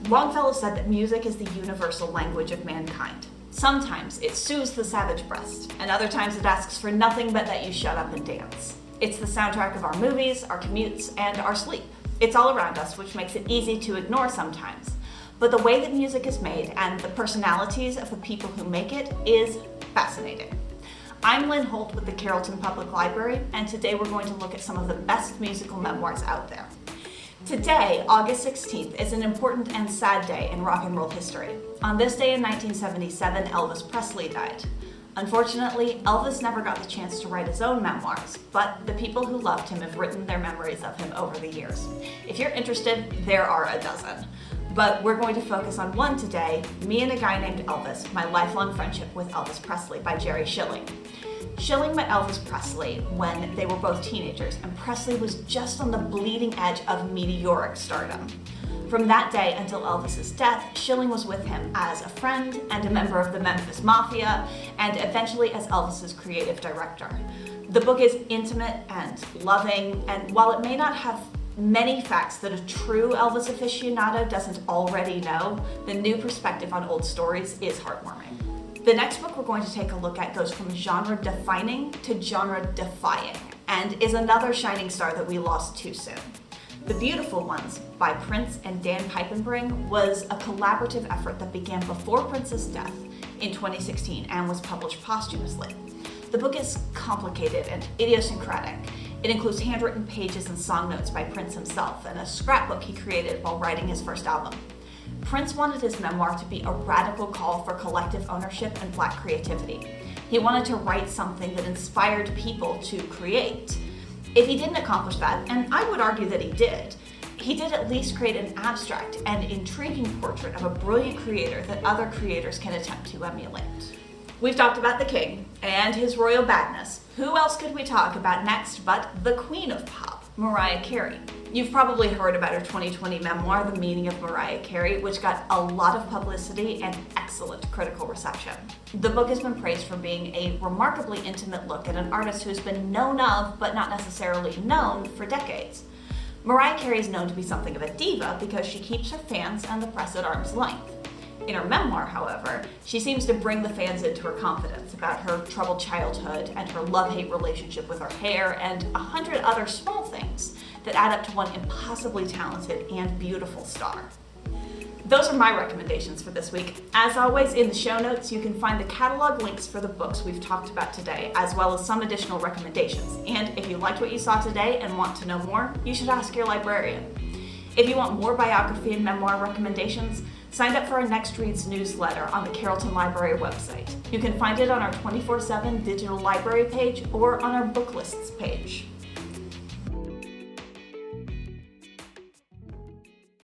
Longfellow said that music is the universal language of mankind. Sometimes it soothes the savage breast, and other times it asks for nothing but that you shut up and dance. It's the soundtrack of our movies, our commutes, and our sleep. It's all around us, which makes it easy to ignore sometimes. But the way that music is made and the personalities of the people who make it is fascinating. I'm Lynn Holt with the Carrollton Public Library, and today we're going to look at some of the best musical memoirs out there. Today, August 16th, is an important and sad day in rock and roll history. On this day in 1977, Elvis Presley died. Unfortunately, Elvis never got the chance to write his own memoirs, but the people who loved him have written their memories of him over the years. If you're interested, there are a dozen. But we're going to focus on one today, Me and a Guy Named Elvis, My Lifelong Friendship with Elvis Presley by Jerry Schilling. Schilling met Elvis Presley when they were both teenagers, and Presley was just on the bleeding edge of meteoric stardom. From that day until Elvis's death, Schilling was with him as a friend and a member of the Memphis Mafia, and eventually as Elvis's creative director. The book is intimate and loving, and while it may not have many facts that a true Elvis aficionado doesn't already know, the new perspective on old stories is heartwarming. The next book we're going to take a look at goes from genre-defining to genre-defying, and is another shining star that we lost too soon. The Beautiful Ones by Prince and Dan Piepenbring was a collaborative effort that began before Prince's death in 2016 and was published posthumously. The book is complicated and idiosyncratic. It includes handwritten pages and song notes by Prince himself and a scrapbook he created while writing his first album. Prince wanted his memoir to be a radical call for collective ownership and Black creativity. He wanted to write something that inspired people to create. If he didn't accomplish that, and I would argue that he did at least create an abstract and intriguing portrait of a brilliant creator that other creators can attempt to emulate. We've talked about the king and his royal badness. Who else could we talk about next but the queen of pop, Mariah Carey? You've probably heard about her 2020 memoir, The Meaning of Mariah Carey, which got a lot of publicity and excellent critical reception. The book has been praised for being a remarkably intimate look at an artist who's been known of, but not necessarily known, for decades. Mariah Carey is known to be something of a diva because she keeps her fans and the press at arm's length. In her memoir, however, she seems to bring the fans into her confidence about her troubled childhood and her love-hate relationship with her hair and 100 other small things that add up to one impossibly talented and beautiful star. Those are my recommendations for this week. As always, in the show notes, you can find the catalog links for the books we've talked about today, as well as some additional recommendations. And if you liked what you saw today and want to know more, you should ask your librarian. If you want more biography and memoir recommendations, sign up for our Next Reads newsletter on the Carrollton Library website. You can find it on our 24/7 digital library page or on our book lists page.